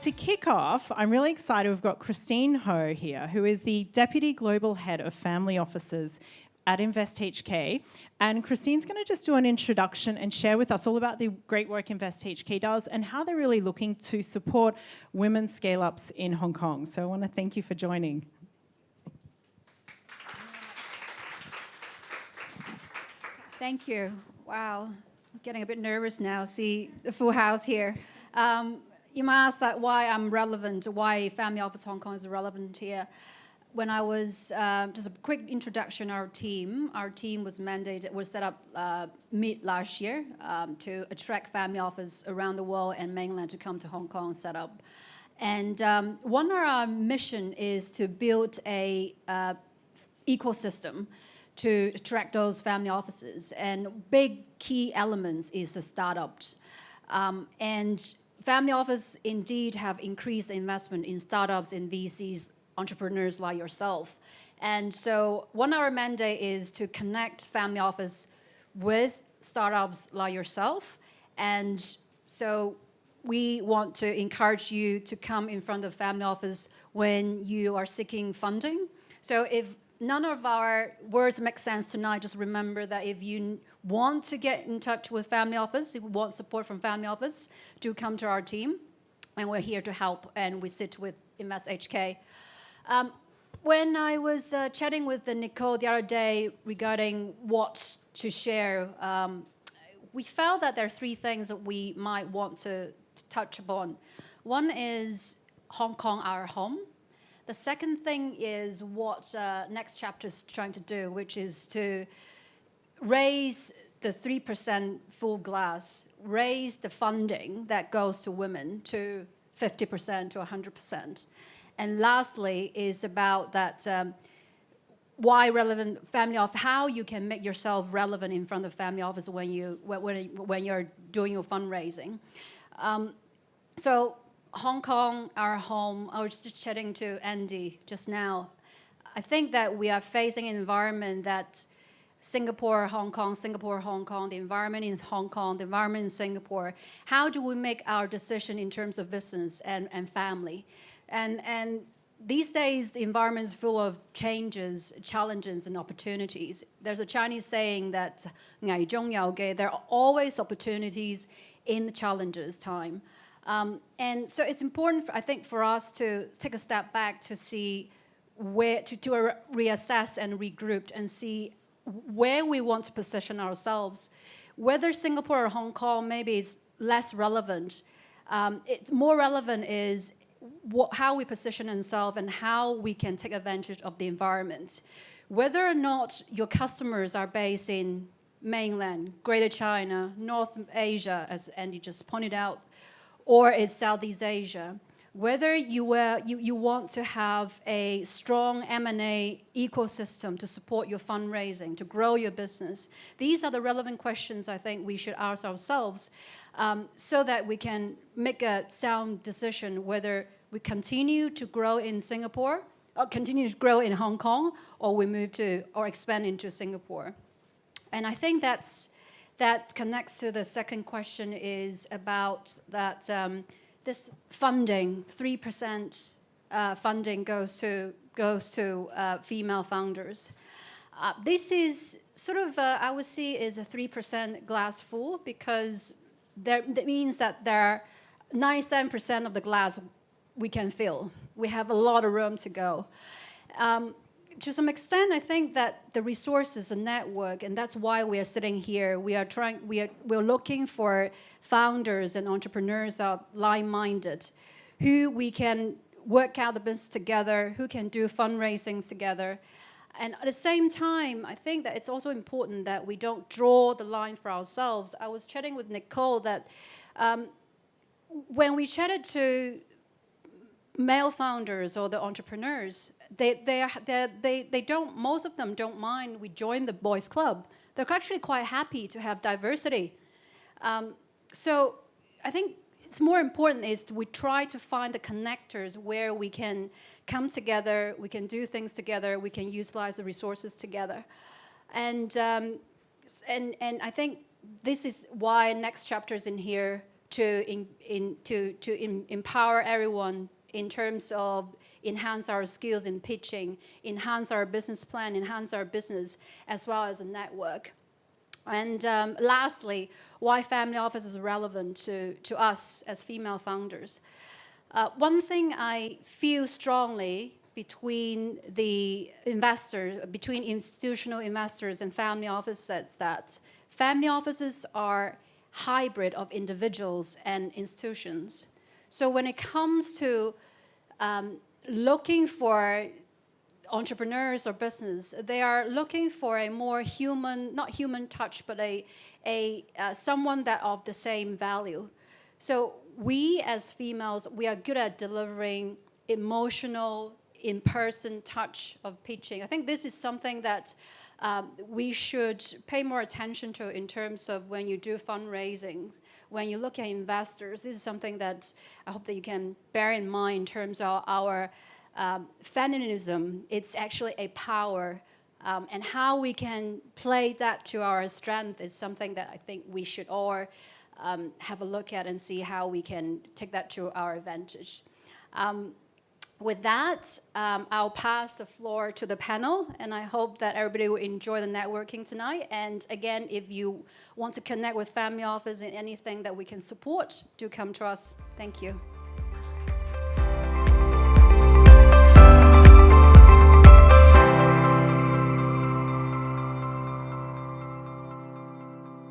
To kick off, I'm really excited. We've got Christine Ho here, who is the Deputy Global Head of Family Offices at Invest HK. And Christine's going to just do an introduction and share with us all about the great work Invest HK does and how they're really looking to support women scale-ups in Hong Kong. So I want to thank you for joining. Thank you. Wow, I'm getting a bit nervous now. See the full house here. You might ask that why I'm relevant, why Family Office Hong Kong is relevant here. When I was, just a quick introduction, our team was set up mid last year to attract family office around the world and mainland to come to Hong Kong and set up. And one of our mission is to build a ecosystem to attract those family offices. And big key elements is the startup. And family office indeed have increased investment in startups, in VCs, entrepreneurs like yourself. And so one of our mandate is to connect family office with startups like yourself. And so we want to encourage you to come in front of family office when you are seeking funding. So if none of our words make sense tonight, just remember that if you want to get in touch with family office, if you want support from family office, do come to our team. And we're here to help, and we sit with Invest HK. When I was chatting with Nicole the other day regarding what to share, we felt that there are three things that we might want to touch upon. One is Hong Kong, our home. The second thing is what next chapter is trying to do, which is to raise the 3% full glass, raise the funding that goes to women to 50% to 100%. And lastly is about that why relevant family office, how you can make yourself relevant in front of family office when you're doing your fundraising. So Hong Kong, our home, I was just chatting to Andy just now. I think that we are facing an environment that Singapore, Hong Kong, the environment in Hong Kong, the environment in Singapore. How do we make our decision in terms of business and family? And these days, the environment is full of changes, challenges, and opportunities. There's a Chinese saying that 危中有機, there are always opportunities in the challenges time. And so it's important, I think, for us to take a step back to see where to reassess and regroup and see where we want to position ourselves. Whether Singapore or Hong Kong maybe is less relevant. It's more relevant is how we position ourselves and how we can take advantage of the environment. Whether or not your customers are based in mainland, Greater China, North Asia, as Andy just pointed out, or it's Southeast Asia, whether you want to have a strong M&A ecosystem to support your fundraising, to grow your business, these are the relevant questions I think we should ask ourselves so that we can make a sound decision whether we continue to grow in Singapore, or continue to grow in Hong Kong, or we move to or expand into Singapore. And I think that connects to the second question is about that this funding, 3% funding goes to female founders. This is sort of, I would see, is a 3% glass full because that means that there are 97% of the glass we can fill. We have a lot of room to go. To some extent, I think that the resources and network, and that's why we are sitting here. We're looking for founders and entrepreneurs that are like-minded, who we can work out the business together, who can do fundraising together. And at the same time, I think that it's also important that we don't draw the line for ourselves. I was chatting with Nicole that when we chatted to male founders or the entrepreneurs, they don't, most of them don't mind we join the boys club. They're actually quite happy to have diversity. So I think it's more important is we try to find the connectors where we can come together, we can do things together, we can utilize the resources together. And I think this is why next chapter is in here to empower everyone in terms of enhance our skills in pitching, enhance our business plan, enhance our business, as well as a network. And lastly, why family office is relevant to us as female founders. One thing I feel strongly between the investors, between institutional investors and family offices, is that family offices are hybrid of individuals and institutions. So when it comes to looking for entrepreneurs or business, they are looking for a more human, not human touch, but someone that of the same value. So we as females, we are good at delivering emotional, in-person touch of pitching. I think this is something that we should pay more attention to in terms of when you do fundraising, when you look at investors. This is something that I hope that you can bear in mind in terms of our feminism. It's actually a power, and how we can play that to our strength is something that I think we should all have a look at and see how we can take that to our advantage. With that, I'll pass the floor to the panel, and I hope that everybody will enjoy the networking tonight. And again, if you want to connect with Family Office in anything that we can support, do come to us. Thank you.